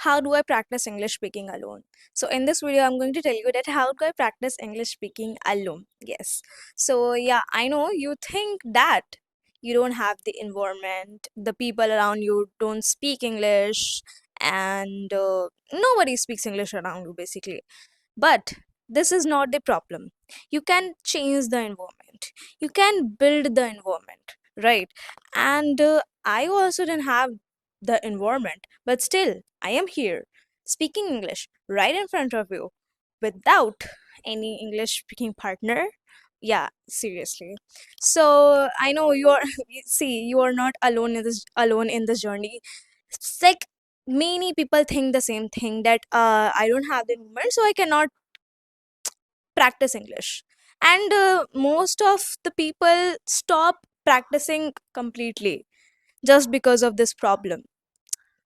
how do I practice English speaking alone? So in this video, I'm going to tell you that how do I practice English speaking alone. Yes. So yeah, I know you think that you don't have the environment, the people around you don't speak English, and nobody speaks English around you basically. But this is not the problem. You can change the environment. You can build the environment, right? And I also didn't have the environment, but still, I am here speaking English right in front of you without any English speaking partner. Yeah, seriously. So I know you're see, you are not alone in this journey. It's like many people think the same thing that I don't have the environment, so I cannot practice English. And most of the people stop practicing completely just because of this problem.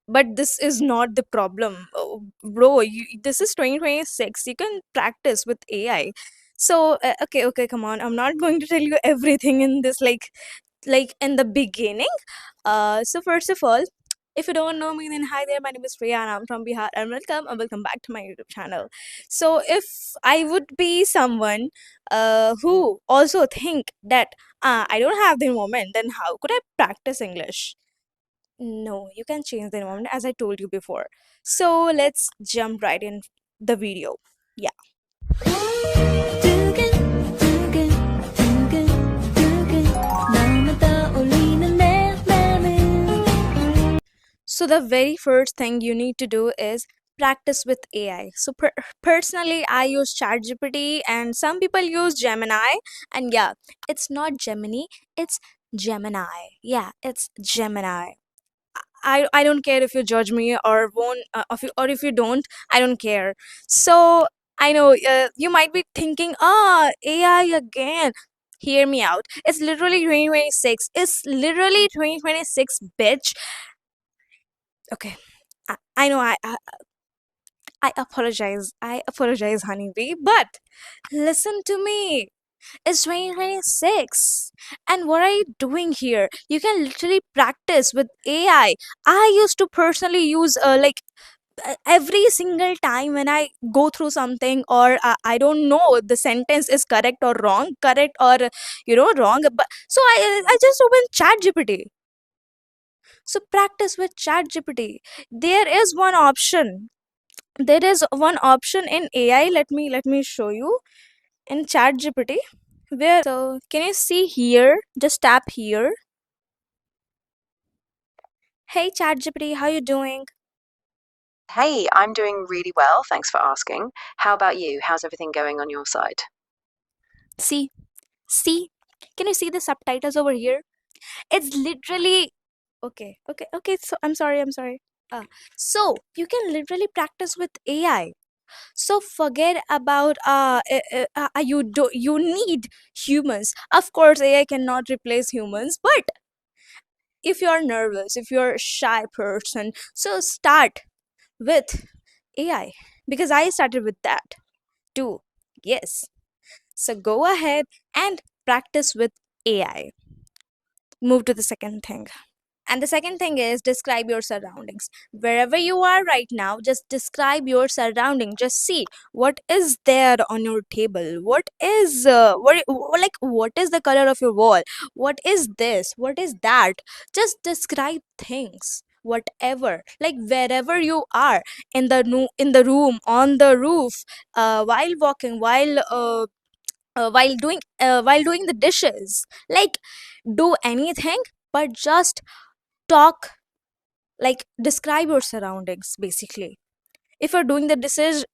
But this is not the problem. Oh, bro, this is 2026. You can practice with AI. So, okay, come on. I'm not going to tell you everything in this, like in the beginning. So first of all, if you don't know me, then hi there. My name is Priya, and I'm from Bihar, and welcome back to my YouTube channel. So if I would be someone who also think that I don't have the moment, then how could I practice English? No, you can change the environment as I told you before. So let's jump right in the video. Yeah. So the very first thing you need to do is practice with AI. So personally, I use ChatGPT, and some people use Gemini. And yeah, it's not Gemini, it's Gemini. Yeah, it's Gemini. I don't care if you judge me or won't, if you don't, I don't care. So I know you might be thinking, AI again. Hear me out. It's literally 2026. It's literally 2026, bitch. Okay, I know I apologize. I apologize, honeybee. But listen to me. It's 2026. And what are you doing here? You can literally practice with AI. I used to personally use every single time when I go through something, or I don't know the sentence is correct or wrong. But so I just open ChatGPT. So practice with ChatGPT. There is one option. There is one option in AI. Let me show you in ChatGPT. Where so can you see here? Just tap here. Hey ChatGPT, how you doing? Hey, I'm doing really well. Thanks for asking. How about you? How's everything going on your side? See, see. Can you see the subtitles over here? It's literally okay. So I'm sorry. So you can literally practice with AI. So forget about you need humans. Of course, AI cannot replace humans, but if you're nervous, if you're a shy person, so start with AI, because I started with that too. Yes. So go ahead and practice with AI. Move to the second thing. And the second thing is describe your surroundings. Wherever you are right now, just describe your surrounding. Just see what is there on your table. What is what is the color of your wall? What is this? What is that? Just describe things. Whatever, like wherever you are, in the room, on the roof, while walking, while doing the dishes, like do anything, but just talk, like describe your surroundings basically. If you're doing the dishes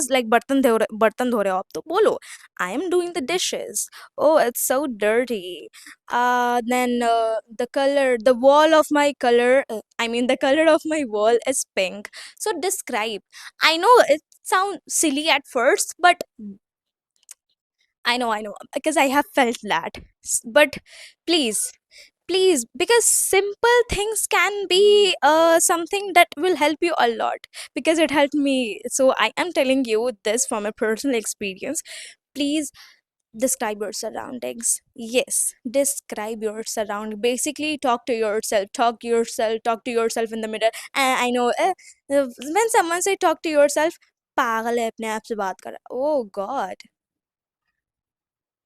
like bartan dho rahe ho aap, to bolo I am doing the dishes. Oh, it's so dirty. Then the color, the wall of my color, I mean the color of my wall is pink. So describe. I know it sounds silly at first, but I know because I have felt that. But please, please, because simple things can be something that will help you a lot, because it helped me. So I am telling you this from a personal experience. Please Describe your surroundings. Yes, describe your surrounding. Basically, talk to yourself. Talk to yourself. Talk to yourself in the mirror. And I know when someone say talk to yourself, पागल है अपने आप से बात कर रहा. Oh God,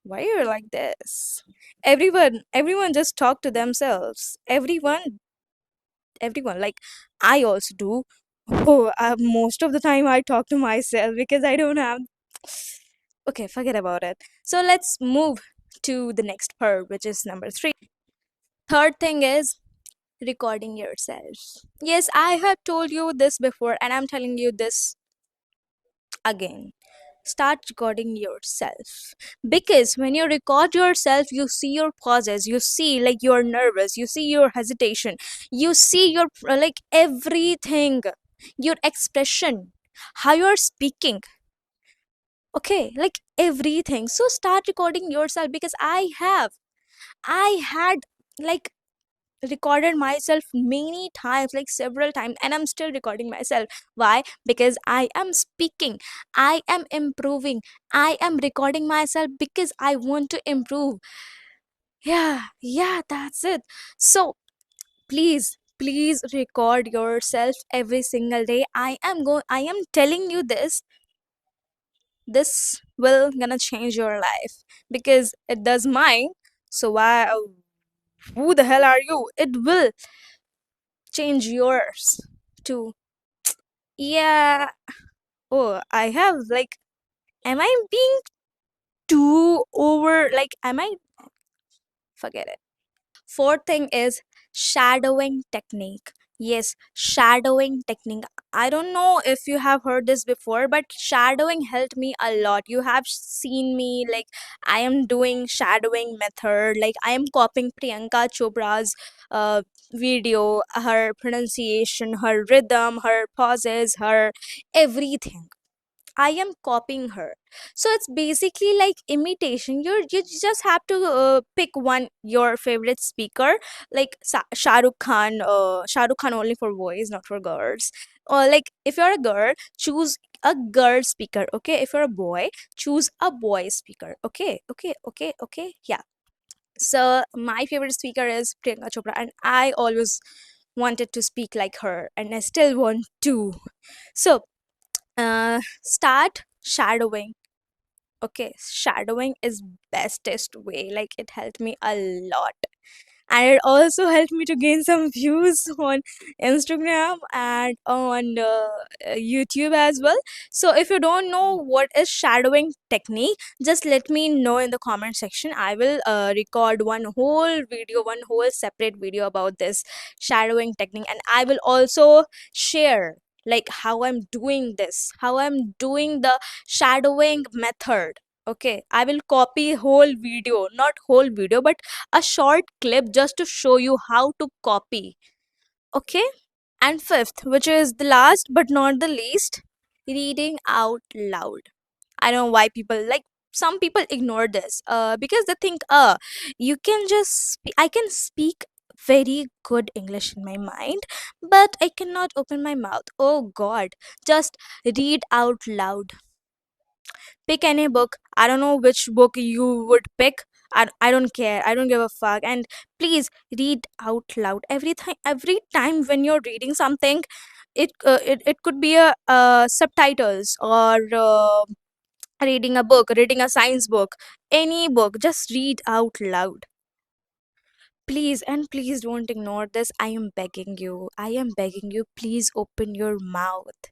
why you're like this? Everyone just talk to themselves. Everyone. Like I also do. Oh, most of the time I talk to myself because I don't have. Okay, forget about it. So let's move to the next part, which is number three. Third thing is recording yourself. Yes, I have told you this before, and I'm telling you this again. Start recording yourself, because when you record yourself, you see your pauses, you see like you're nervous, you see your hesitation, you see your like everything, your expression, how you're speaking. Okay, like everything. So start recording yourself, because I had like recorded myself many times, like several times, and I'm still recording myself. Why? Because I am speaking, I am improving, I am recording myself because I want to improve. Yeah, that's it. So please record yourself every single day. I am telling you this will gonna change your life, because it does mine. So why, who the hell are you? It will change yours too. Yeah. Oh, I have like, am I being too over, like am I, forget it. Fourth thing is shadowing technique. Yes, shadowing technique. I don't know if you have heard this before, but shadowing helped me a lot. You have seen me like I am doing shadowing method. Like I am copying Priyanka Chopra's video, her pronunciation, her rhythm, her pauses, her everything. I am copying her. So it's basically like imitation. You just have to pick one your favorite speaker, like Shah Rukh Khan. Shah Rukh Khan only for boys, not for girls. Or like if you're a girl, choose a girl speaker. Okay. If you're a boy, choose a boy speaker. Okay. Yeah. So my favorite speaker is Priyanka Chopra, and I always wanted to speak like her, and I still want to. So start shadowing. Okay, shadowing is bestest way, like it helped me a lot, and it also helped me to gain some views on Instagram and on YouTube as well. So if you don't know what is shadowing technique, just let me know in the comment section. I will record one whole video, one whole separate video about this shadowing technique, and I will also share like how I'm doing this, how I'm doing the shadowing method. Okay, I will copy whole video, not whole video, but a short clip just to show you how to copy. Okay. And fifth, which is the last but not the least, reading out loud. I don't know why people like, some people ignore this because they think you can just I can speak very good English in my mind, but I cannot open my mouth. Oh God, just read out loud. Pick any book. I don't know which book you would pick. I don't care. I don't give a fuck. And please read out loud every time when you're reading something. It could be a subtitles, or reading a book, reading a science book, any book. Just read out loud. Please, and please don't ignore this. I am begging you. I am begging you. Please open your mouth.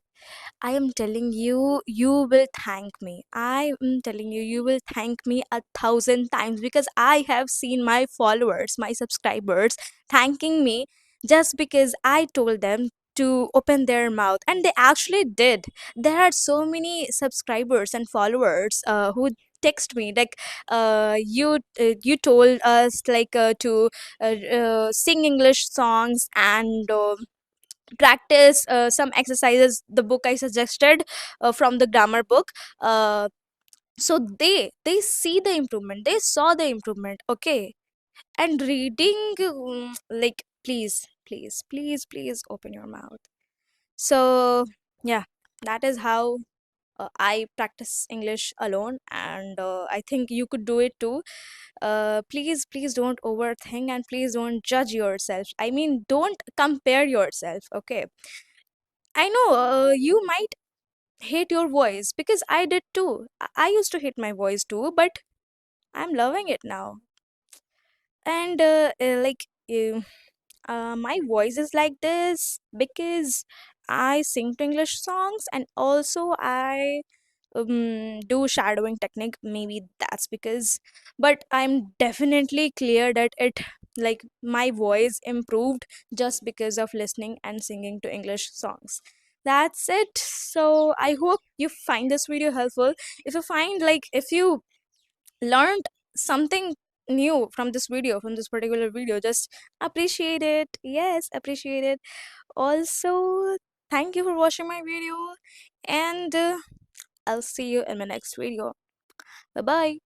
I am telling you, you will thank me. I am telling you, you will thank me 1,000 times, because I have seen my followers, my subscribers thanking me just because I told them to open their mouth, and they actually did. There are so many subscribers and followers who text me like, you told us like to sing English songs and practice some exercises, the book I suggested from the grammar book. So they see the improvement, they saw the improvement. Okay. And reading, like please open your mouth. So yeah, that is how I practice English alone, and I think you could do it too. Please don't overthink, and please don't judge yourself. I mean, don't compare yourself, okay? I know you might hate your voice because I did too. I used to hate my voice too, but I'm loving it now. And my voice is like this because I sing to English songs, and also I do shadowing technique. Maybe that's because, but I'm definitely clear that it, like, my voice improved just because of listening and singing to English songs. That's it. So I hope you find this video helpful. If you find, like, if you learned something new from this video, from this particular video, just appreciate it. Yes, appreciate it. Also, thank you for watching my video, and I'll see you in my next video. Bye bye.